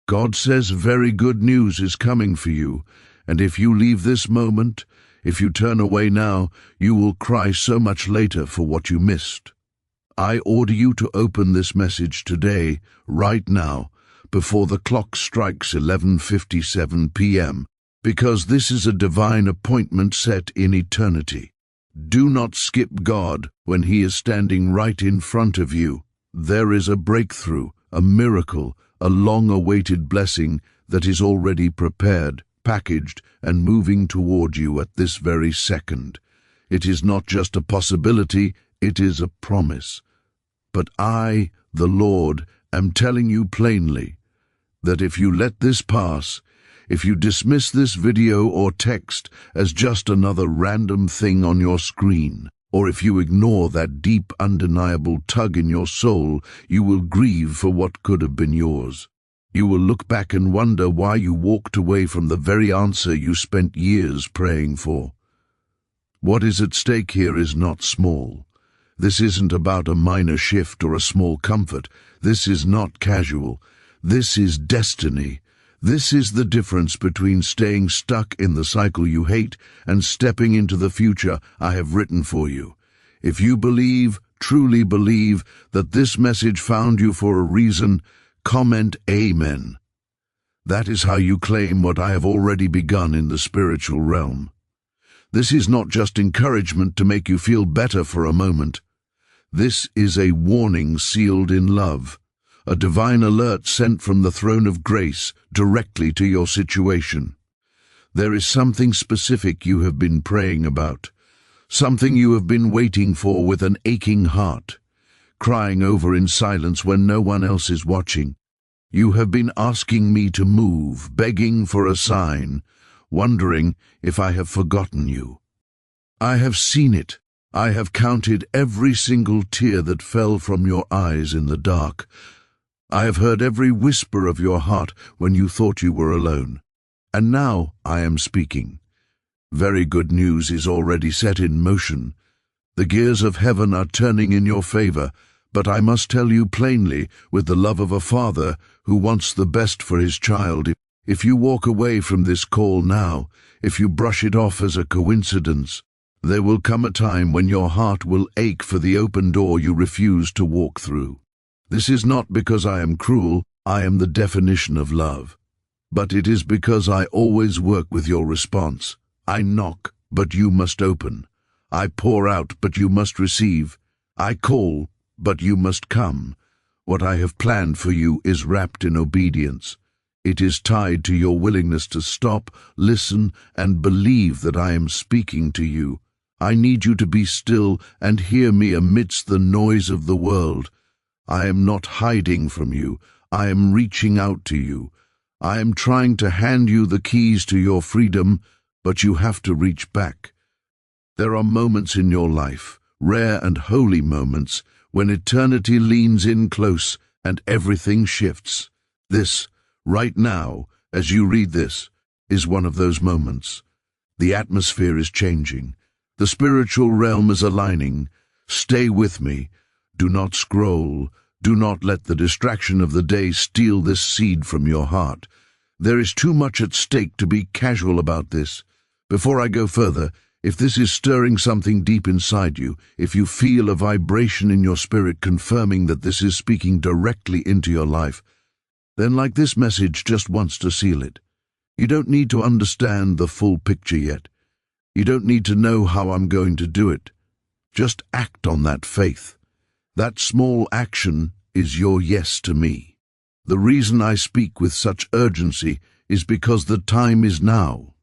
God says very good news is coming for you, and if you leave this moment, if you turn away now, you will cry so much later for what you missed. I order you to open this message today, right now, before the clock strikes 11:57 p.m., because this is a divine appointment set in eternity. Do not skip God when He is standing right in front of you. There is a breakthrough, a miracle, a long-awaited blessing that is already prepared, packaged, and moving toward you at this very second. It is not just a possibility, it is a promise. But I, the Lord, am telling you plainly that if you let this pass, if you dismiss this video or text as just another random thing on your screen, or if you ignore that deep, undeniable tug in your soul, you will grieve for what could have been yours. You will look back and wonder why you walked away from the very answer you spent years praying for. What is at stake here is not small. This isn't about a minor shift or a small comfort. This is not casual. This is destiny. This is the difference between staying stuck in the cycle you hate and stepping into the future I have written for you. If you believe, truly believe, that this message found you for a reason, comment Amen. That is how you claim what I have already begun in the spiritual realm. This is not just encouragement to make you feel better for a moment. This is a warning sealed in love. A divine alert sent from the throne of grace directly to your situation. There is something specific you have been praying about, something you have been waiting for with an aching heart, crying over in silence when no one else is watching. You have been asking me to move, begging for a sign, wondering if I have forgotten you. I have seen it. I have counted every single tear that fell from your eyes in the dark. I have heard every whisper of your heart when you thought you were alone. And now I am speaking. Very good news is already set in motion. The gears of heaven are turning in your favor, but I must tell you plainly, with the love of a father who wants the best for his child, if you walk away from this call now, if you brush it off as a coincidence, there will come a time when your heart will ache for the open door you refuse to walk through. This is not because I am cruel, I am the definition of love. But it is because I always work with your response. I knock, but you must open. I pour out, but you must receive. I call, but you must come. What I have planned for you is wrapped in obedience. It is tied to your willingness to stop, listen, and believe that I am speaking to you. I need you to be still and hear me amidst the noise of the world. I am not hiding from you. I am reaching out to you. I am trying to hand you the keys to your freedom, but you have to reach back. There are moments in your life, rare and holy moments, when eternity leans in close and everything shifts. This, right now, as you read this, is one of those moments. The atmosphere is changing. The spiritual realm is aligning. Stay with me. Do not scroll. Do not let the distraction of the day steal this seed from your heart. There is too much at stake to be casual about this. Before I go further, if this is stirring something deep inside you, if you feel a vibration in your spirit confirming that this is speaking directly into your life, then like this message just wants to seal it. You don't need to understand the full picture yet. You don't need to know how I'm going to do it. Just act on that faith. That small action is your yes to me. The reason I speak with such urgency is because the time is now.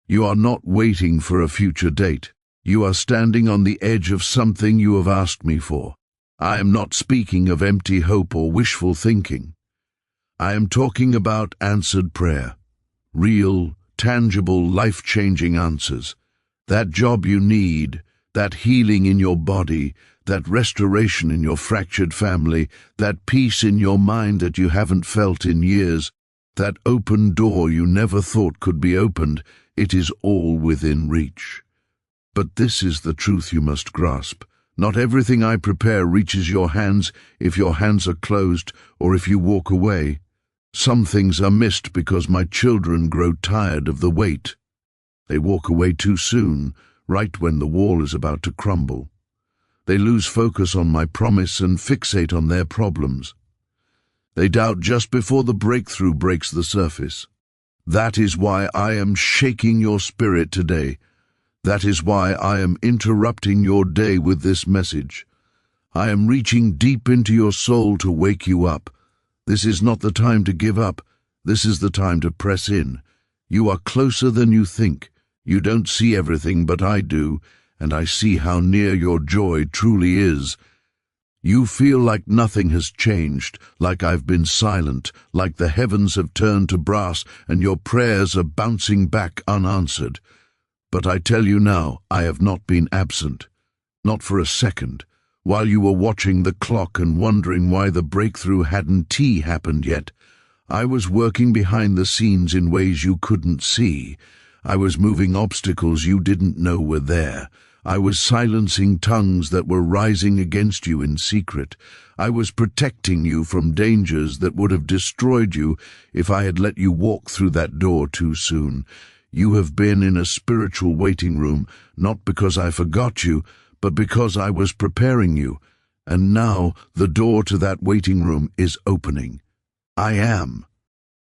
You are not waiting for a future date. You are standing on the edge of something you have asked me for. I am not speaking of empty hope or wishful thinking. I am talking about answered prayer. Real, tangible, life-changing answers. That job you need, that healing in your body, that restoration in your fractured family, that peace in your mind that you haven't felt in years, that open door you never thought could be opened, it is all within reach. But this is the truth you must grasp. Not everything I prepare reaches your hands if your hands are closed or if you walk away. Some things are missed because my children grow tired of the wait. They walk away too soon, right when the wall is about to crumble. They lose focus on my promise and fixate on their problems. They doubt just before the breakthrough breaks the surface. That is why I am shaking your spirit today. That is why I am interrupting your day with this message. I am reaching deep into your soul to wake you up. This is not the time to give up. This is the time to press in. You are closer than you think. You don't see everything, but I do, and I see how near your joy truly is. You feel like nothing has changed, like I've been silent, like the heavens have turned to brass and your prayers are bouncing back unanswered. But I tell you now, I have not been absent. Not for a second. While you were watching the clock and wondering why the breakthrough hadn't happened yet, I was working behind the scenes in ways you couldn't see. I was moving obstacles you didn't know were there. I was silencing tongues that were rising against you in secret. I was protecting you from dangers that would have destroyed you if I had let you walk through that door too soon. You have been in a spiritual waiting room, not because I forgot you, but because I was preparing you. And now the door to that waiting room is opening. I am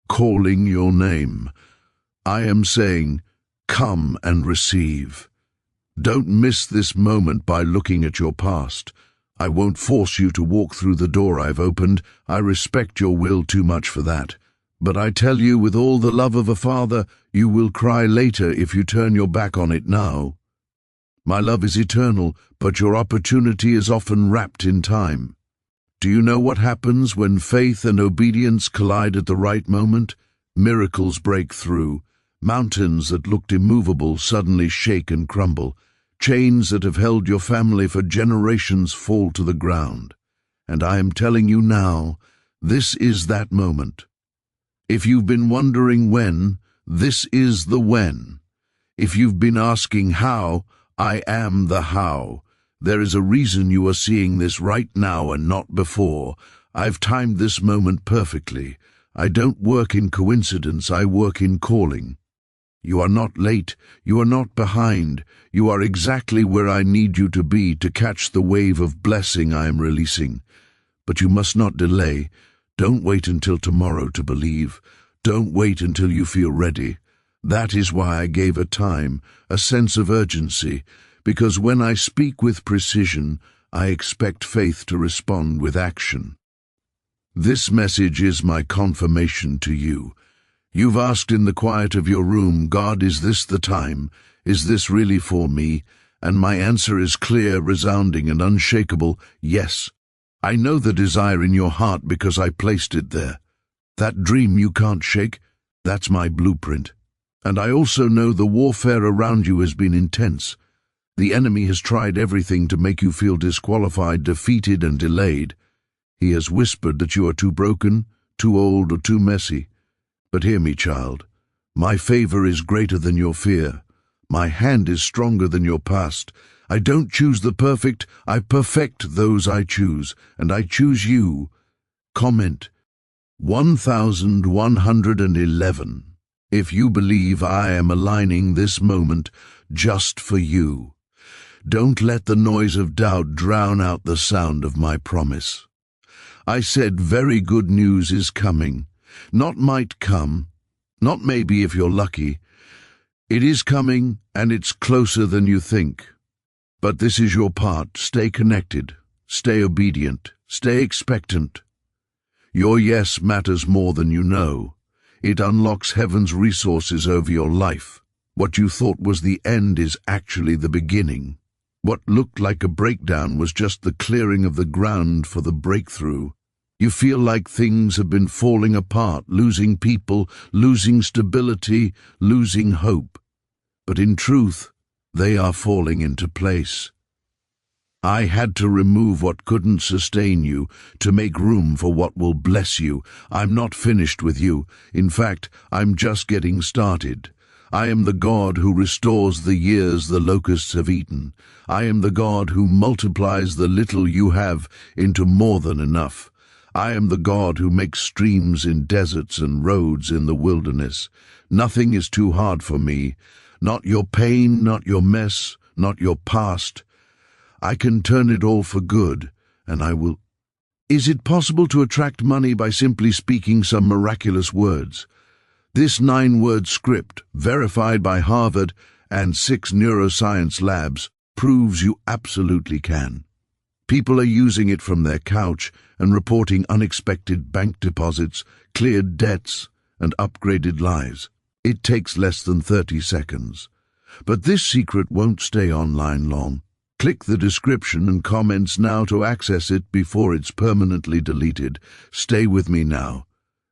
calling your name. I am saying, come and receive. Don't miss this moment by looking at your past. I won't force you to walk through the door I've opened. I respect your will too much for that. But I tell you with all the love of a father, you will cry later if you turn your back on it now. My love is eternal, but your opportunity is often wrapped in time. Do you know what happens when faith and obedience collide at the right moment? Miracles break through. Mountains that looked immovable suddenly shake and crumble. Chains that have held your family for generations fall to the ground. And I am telling you now, this is that moment. If you've been wondering when, this is the when. If you've been asking how, I am the how. There is a reason you are seeing this right now and not before. I've timed this moment perfectly. I don't work in coincidence, I work in calling. You are not late, you are not behind. You are exactly where I need you to be to catch the wave of blessing I am releasing. But you must not delay. Don't wait until tomorrow to believe. Don't wait until you feel ready. That is why I gave a time, a sense of urgency, because when I speak with precision, I expect faith to respond with action. This message is my confirmation to you. You've asked in the quiet of your room, God, is this the time? Is this really for me? And my answer is clear, resounding, and unshakable, yes. I know the desire in your heart because I placed it there. That dream you can't shake, that's my blueprint. And I also know the warfare around you has been intense. The enemy has tried everything to make you feel disqualified, defeated, and delayed. He has whispered that you are too broken, too old, or too messy. But hear me, child. My favor is greater than your fear. My hand is stronger than your past. I don't choose the perfect, I perfect those I choose, and I choose you. Comment 1111 if you believe I am aligning this moment just for you. Don't let the noise of doubt drown out the sound of my promise. I said very good news is coming. Not might come, not maybe if you're lucky. It is coming, and it's closer than you think. But this is your part. Stay connected, stay obedient, stay expectant. Your yes matters more than you know. It unlocks heaven's resources over your life. What you thought was the end is actually the beginning. What looked like a breakdown was just the clearing of the ground for the breakthrough. You feel like things have been falling apart, losing people, losing stability, losing hope. But in truth, they are falling into place. I had to remove what couldn't sustain you to make room for what will bless you. I'm not finished with you. In fact, I'm just getting started. I am the God who restores the years the locusts have eaten. I am the God who multiplies the little you have into more than enough. I am the God who makes streams in deserts and roads in the wilderness. Nothing is too hard for me. Not your pain, not your mess, not your past. I can turn it all for good, and I will. Is it possible to attract money by simply speaking some miraculous words? This 9-word script, verified by Harvard and 6 neuroscience labs, proves you absolutely can. People are using it from their couch and reporting unexpected bank deposits, cleared debts, and upgraded lives. It takes less than 30 seconds. But this secret won't stay online long. Click the description and comments now to access it before it's permanently deleted. Stay with me now.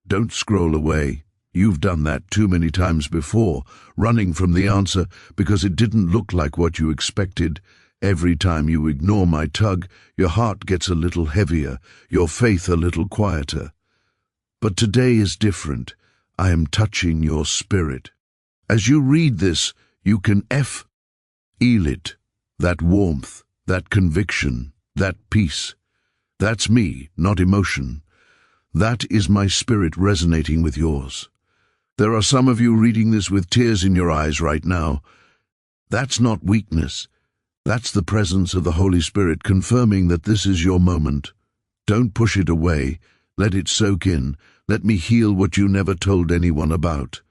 Don't scroll away. You've done that too many times before, running from the answer because it didn't look like what you expected. Every time you ignore my tug, your heart gets a little heavier, your faith a little quieter. But today is different. I am touching your spirit. As you read this, you can feel it, that warmth, that conviction, that peace. That's me, not emotion. That is my spirit resonating with yours. There are some of you reading this with tears in your eyes right now. That's not weakness. That's the presence of the Holy Spirit confirming that this is your moment. Don't push it away. Let it soak in. Let me heal what you never told anyone about.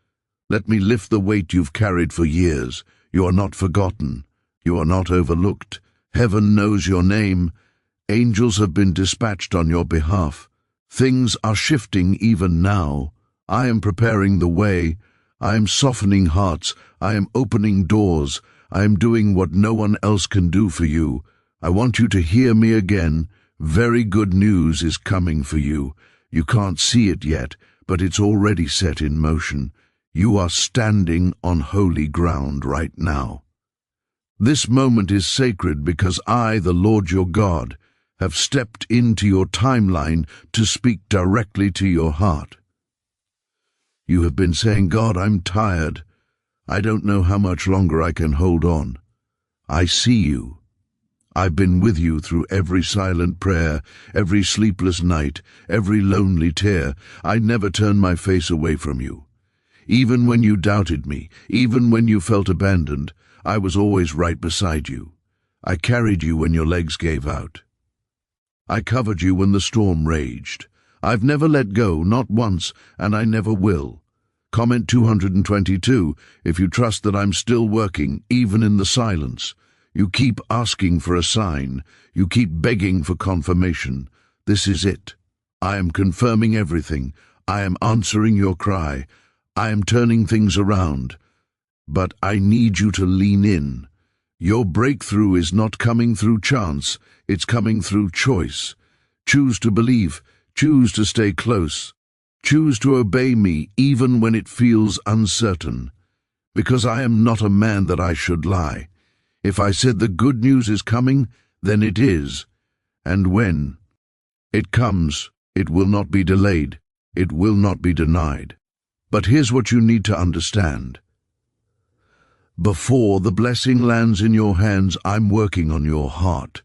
Let me lift the weight you've carried for years. You are not forgotten. You are not overlooked. Heaven knows your name. Angels have been dispatched on your behalf. Things are shifting even now. I am preparing the way. I am softening hearts. I am opening doors. I am doing what no one else can do for you. I want you to hear me again. Very good news is coming for you. You can't see it yet, but it's already set in motion. You are standing on holy ground right now. This moment is sacred because I, the Lord your God, have stepped into your timeline to speak directly to your heart. You have been saying, God, I'm tired. I don't know how much longer I can hold on. I see you. I've been with you through every silent prayer, every sleepless night, every lonely tear. I never turned my face away from you. Even when you doubted me, even when you felt abandoned, I was always right beside you. I carried you when your legs gave out. I covered you when the storm raged. I've never let go, not once, and I never will. Comment 222 if you trust that I'm still working, even in the silence. You keep asking for a sign. You keep begging for confirmation. This is it. I am confirming everything. I am answering your cry. I am turning things around. But I need you to lean in. Your breakthrough is not coming through chance. It's coming through choice. Choose to believe. Choose to stay close. Choose to obey me even when it feels uncertain. Because I am not a man that I should lie. If I said the good news is coming, then it is. And when it comes, it will not be delayed. It will not be denied. But here's what you need to understand. Before the blessing lands in your hands, I'm working on your heart.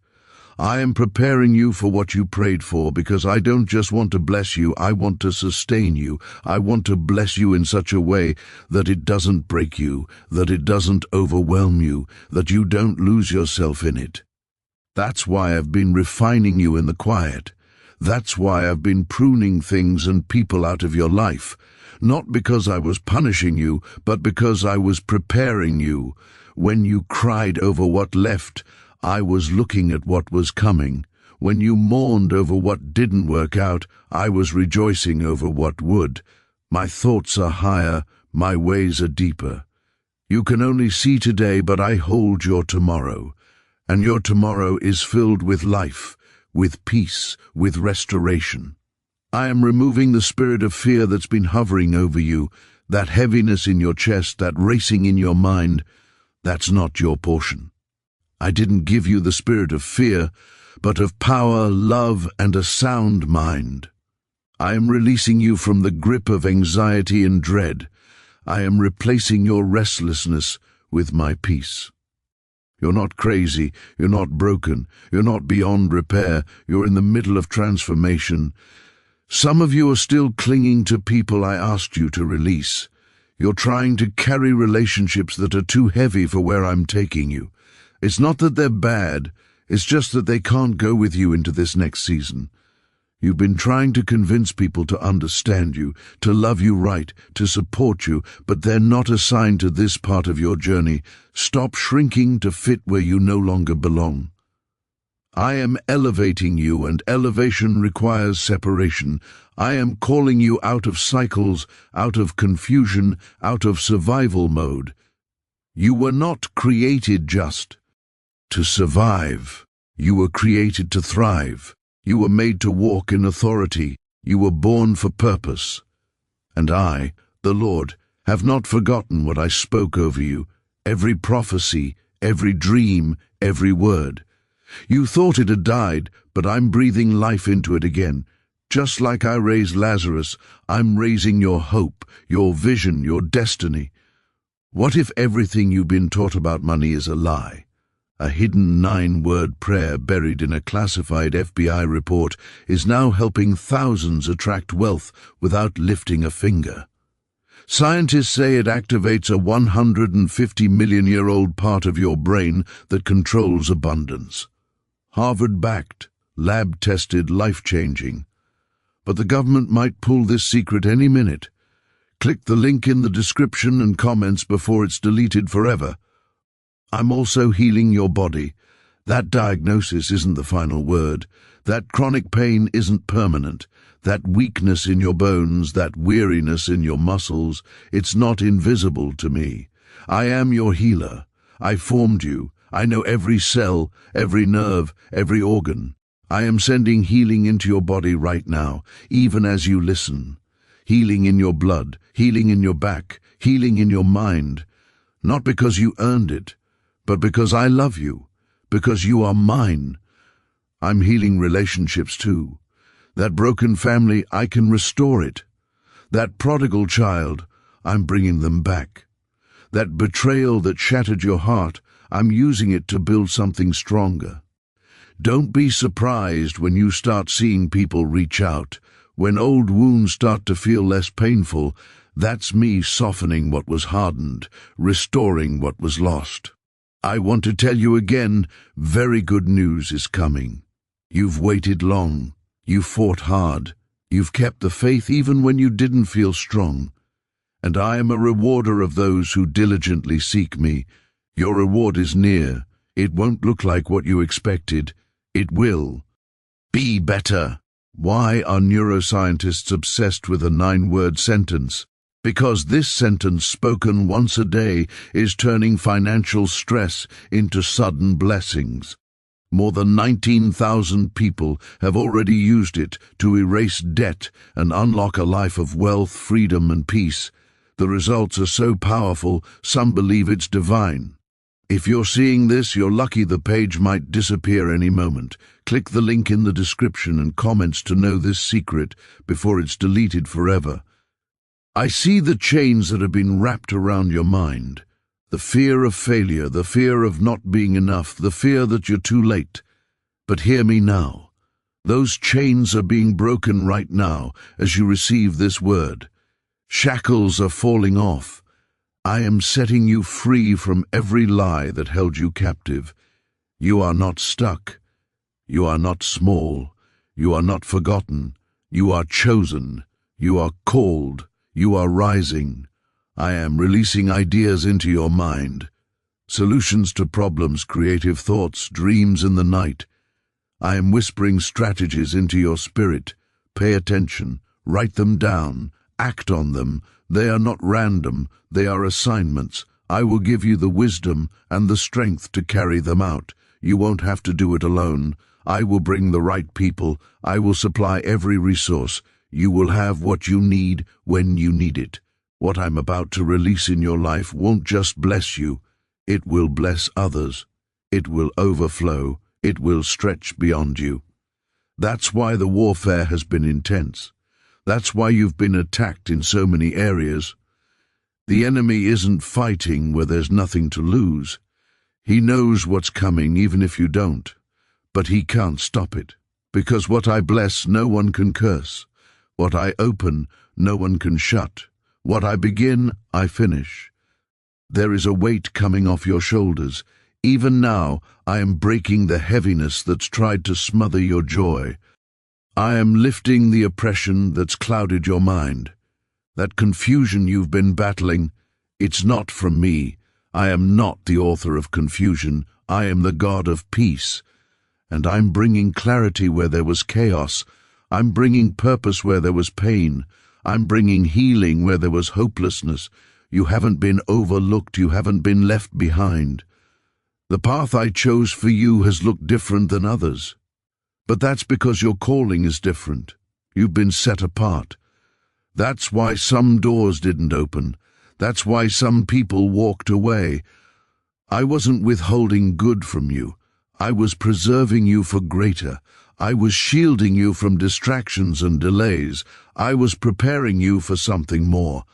I am preparing you for what you prayed for because I don't just want to bless you, I want to sustain you. I want to bless you in such a way that it doesn't break you, that it doesn't overwhelm you, that you don't lose yourself in it. That's why I've been refining you in the quiet. That's why I've been pruning things and people out of your life. Not because I was punishing you, but because I was preparing you. When you cried over what left, I was looking at what was coming. When you mourned over what didn't work out, I was rejoicing over what would. My thoughts are higher, my ways are deeper. You can only see today, but I hold your tomorrow. And your tomorrow is filled with life, with peace, with restoration. I am removing the spirit of fear that's been hovering over you, that heaviness in your chest, that racing in your mind. That's not your portion. I didn't give you the spirit of fear, but of power, love, and a sound mind. I am releasing you from the grip of anxiety and dread. I am replacing your restlessness with my peace. You're not crazy, you're not broken, you're not beyond repair, you're in the middle of transformation. Some of you are still clinging to people I asked you to release. You're trying to carry relationships that are too heavy for where I'm taking you. It's not that they're bad, it's just that they can't go with you into this next season. You've been trying to convince people to understand you, to love you right, to support you, but they're not assigned to this part of your journey. Stop shrinking to fit where you no longer belong. I am elevating you, and elevation requires separation. I am calling you out of cycles, out of confusion, out of survival mode. You were not created just to survive. You were created to thrive. You were made to walk in authority. You were born for purpose. And I, the Lord, have not forgotten what I spoke over you, every prophecy, every dream, every word. You thought it had died, but I'm breathing life into it again. Just like I raised Lazarus, I'm raising your hope, your vision, your destiny. What if everything you've been taught about money is a lie? A hidden 9-word prayer buried in a classified FBI report is now helping thousands attract wealth without lifting a finger. Scientists say it activates a 150-million-year-old part of your brain that controls abundance. Harvard-backed, lab-tested, life-changing. But the government might pull this secret any minute. Click the link in the description and comments before it's deleted forever. I'm also healing your body. That diagnosis isn't the final word. That chronic pain isn't permanent. That weakness in your bones, that weariness in your muscles, it's not invisible to me. I am your healer. I formed you. I know every cell, every nerve, every organ. I am sending healing into your body right now, even as you listen. Healing in your blood, healing in your back, healing in your mind. Not because you earned it, but because I love you, because you are mine. I'm healing relationships too. That broken family, I can restore it. That prodigal child, I'm bringing them back. That betrayal that shattered your heart, I'm using it to build something stronger. Don't be surprised when you start seeing people reach out. When old wounds start to feel less painful, that's me softening what was hardened, restoring what was lost. I want to tell you again, very good news is coming. You've waited long. You fought hard. You've kept the faith even when you didn't feel strong. And I am a rewarder of those who diligently seek me. Your reward is near. It won't look like what you expected. It will. Be better. Why are neuroscientists obsessed with a 9-word sentence? Because this sentence spoken once a day is turning financial stress into sudden blessings. More than 19,000 people have already used it to erase debt and unlock a life of wealth, freedom, and peace. The results are so powerful, some believe it's divine. If you're seeing this, you're lucky. The page might disappear any moment. Click the link in the description and comments to know this secret before it's deleted forever. I see the chains that have been wrapped around your mind. The fear of failure, the fear of not being enough, the fear that you're too late. But hear me now. Those chains are being broken right now as you receive this word. Shackles are falling off. I am setting you free from every lie that held you captive. You are not stuck. You are not small. You are not forgotten. You are chosen. You are called. You are rising. I am releasing ideas into your mind. Solutions to problems, creative thoughts, dreams in the night. I am whispering strategies into your spirit. Pay attention. Write them down. Act on them. They are not random. They are assignments. I will give you the wisdom and the strength to carry them out. You won't have to do it alone. I will bring the right people. I will supply every resource. You will have what you need when you need it. What I'm about to release in your life won't just bless you. It will bless others. It will overflow. It will stretch beyond you. That's why the warfare has been intense. That's why you've been attacked in so many areas. The enemy isn't fighting where there's nothing to lose. He knows what's coming even if you don't. But he can't stop it. Because what I bless, no one can curse. What I open, no one can shut. What I begin, I finish. There is a weight coming off your shoulders. Even now, I am breaking the heaviness that's tried to smother your joy. I am lifting the oppression that's clouded your mind. That confusion you've been battling, it's not from me. I am not the author of confusion. I am the God of peace. And I'm bringing clarity where there was chaos. I'm bringing purpose where there was pain. I'm bringing healing where there was hopelessness. You haven't been overlooked. You haven't been left behind. The path I chose for you has looked different than others. But that's because your calling is different. You've been set apart. That's why some doors didn't open. That's why some people walked away. I wasn't withholding good from you. I was preserving you for greater. I was shielding you from distractions and delays. I was preparing you for something more.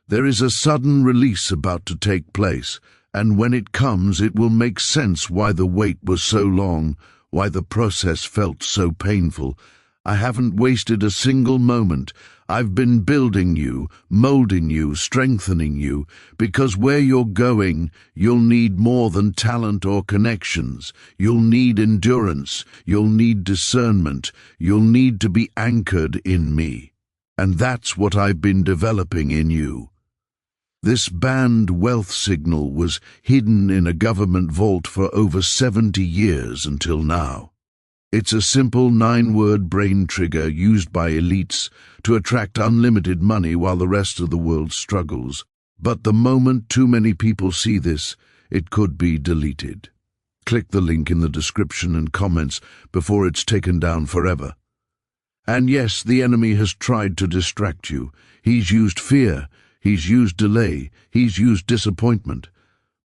There is a sudden release about to take place, and when it comes, it will make sense why the wait was so long, why the process felt so painful. I haven't wasted a single moment. I've been building you, molding you, strengthening you, because where you're going, you'll need more than talent or connections. You'll need endurance. You'll need discernment. You'll need to be anchored in me. And that's what I've been developing in you. This banned wealth signal was hidden in a government vault for over 70 years until now. It's a simple 9-word brain trigger used by elites to attract unlimited money while the rest of the world struggles. But the moment too many people see this, it could be deleted. Click the link in the description and comments before it's taken down forever. And yes, the enemy has tried to distract you. He's used fear, he's used delay, he's used disappointment.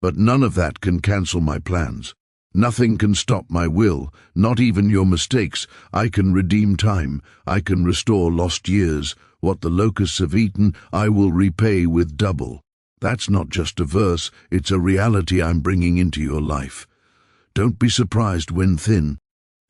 But none of that can cancel my plans. Nothing can stop my will, not even your mistakes. I can redeem time. I can restore lost years. What the locusts have eaten, I will repay with double. That's not just a verse, it's a reality I'm bringing into your life. Don't be surprised when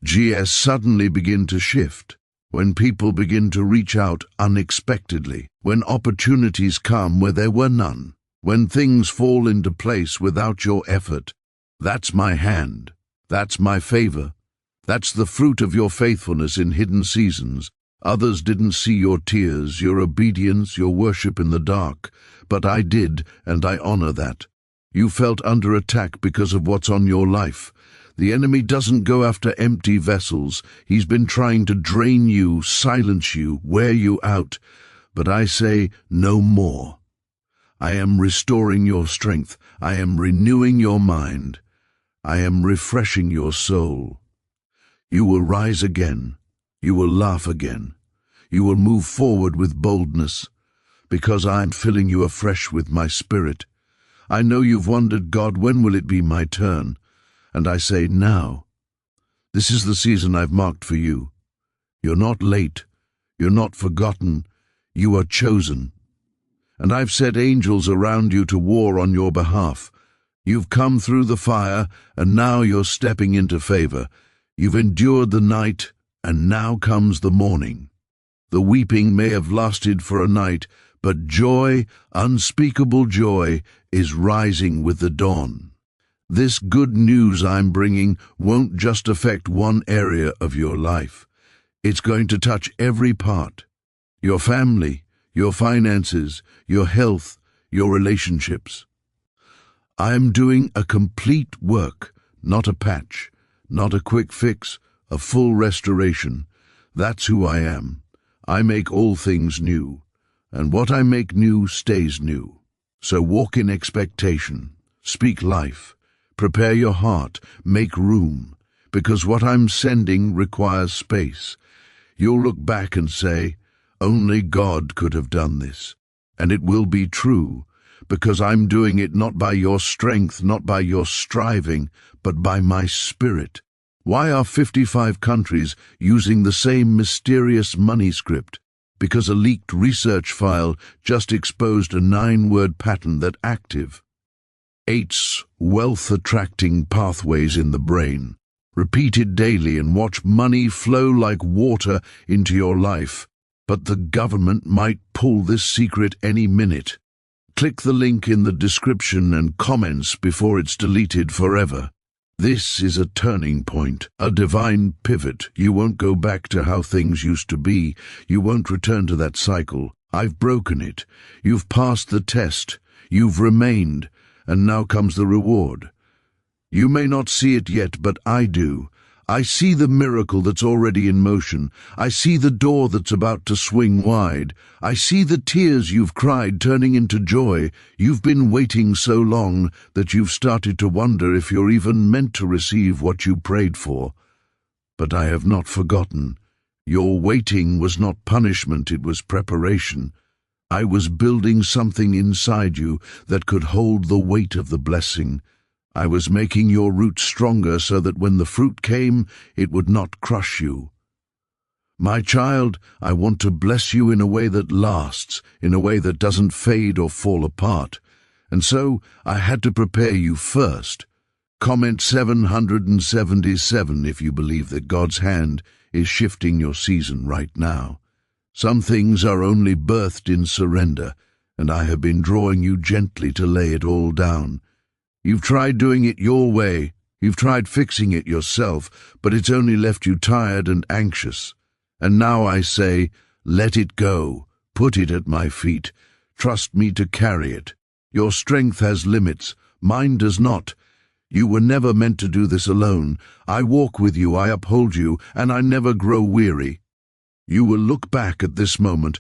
GS suddenly begin to shift, when people begin to reach out unexpectedly, when opportunities come where there were none, when things fall into place without your effort. That's my hand. That's my favor. That's the fruit of your faithfulness in hidden seasons. Others didn't see your tears, your obedience, your worship in the dark, but I did, and I honor that. You felt under attack because of what's on your life. The enemy doesn't go after empty vessels. He's been trying to drain you, silence you, wear you out. But I say, no more. I am restoring your strength. I am renewing your mind. I am refreshing your soul. You will rise again. You will laugh again. You will move forward with boldness, because I am filling you afresh with my spirit. I know you've wondered, God, when will it be my turn? And I say, now. This is the season I've marked for you. You're not late. You're not forgotten. You are chosen. And I've set angels around you to war on your behalf. You've come through the fire, and now you're stepping into favor. You've endured the night, and now comes the morning. The weeping may have lasted for a night, but joy, unspeakable joy, is rising with the dawn. This good news I'm bringing won't just affect one area of your life. It's going to touch every part. Your family, your finances, your health, your relationships. I am doing a complete work, not a patch, not a quick fix, a full restoration. That's who I am. I make all things new, and what I make new stays new. So walk in expectation, speak life, prepare your heart, make room, because what I'm sending requires space. You'll look back and say, only God could have done this, and it will be true. Because I'm doing it not by your strength, not by your striving, but by my spirit. Why are 55 countries using the same mysterious money script? Because a leaked research file just exposed a 9-word pattern that activates wealth-attracting pathways in the brain. Repeat it daily and watch money flow like water into your life. but the government might pull this secret any minute. Click the link in the description and comments before it's deleted forever. This is a turning point, a divine pivot. You won't go back to how things used to be. You won't return to that cycle. I've broken it. You've passed the test. You've remained. And now comes the reward. You may not see it yet, but I do. I see the miracle that's already in motion. I see the door that's about to swing wide. I see the tears you've cried turning into joy. You've been waiting so long that you've started to wonder if you're even meant to receive what you prayed for. But I have not forgotten. Your waiting was not punishment, it was preparation. I was building something inside you that could hold the weight of the blessing. I was making your roots stronger so that when the fruit came, it would not crush you. My child, I want to bless you in a way that lasts, in a way that doesn't fade or fall apart. And so I had to prepare you first. Comment 777 if you believe that God's hand is shifting your season right now. Some things are only birthed in surrender, and I have been drawing you gently to lay it all down. You've tried doing it your way, you've tried fixing it yourself, but it's only left you tired and anxious. And now I say, let it go, put it at my feet, trust me to carry it. Your strength has limits, mine does not. You were never meant to do this alone. I walk with you, I uphold you, and I never grow weary. You will look back at this moment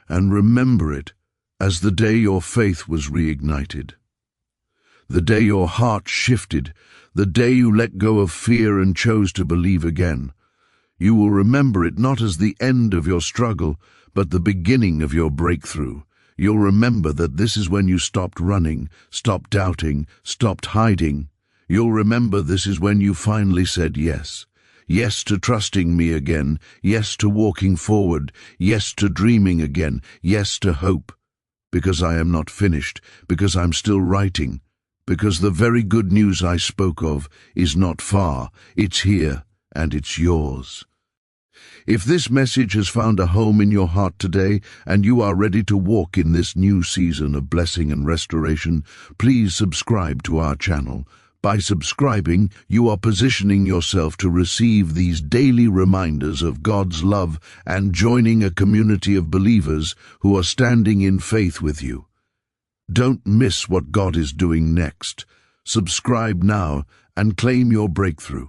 and remember it as the day your faith was reignited. The day your heart shifted, the day you let go of fear and chose to believe again. You will remember it not as the end of your struggle, but the beginning of your breakthrough. You'll remember that this is when you stopped running, stopped doubting, stopped hiding. You'll remember this is when you finally said yes. Yes to trusting me again, yes to walking forward, yes to dreaming again, yes to hope. Because I am not finished, because I'm still writing. Because the very good news I spoke of is not far, it's here, and it's yours. If this message has found a home in your heart today, and you are ready to walk in this new season of blessing and restoration, please subscribe to our channel. By subscribing, you are positioning yourself to receive these daily reminders of God's love and joining a community of believers who are standing in faith with you. Don't miss what God is doing next. Subscribe now and claim your breakthrough.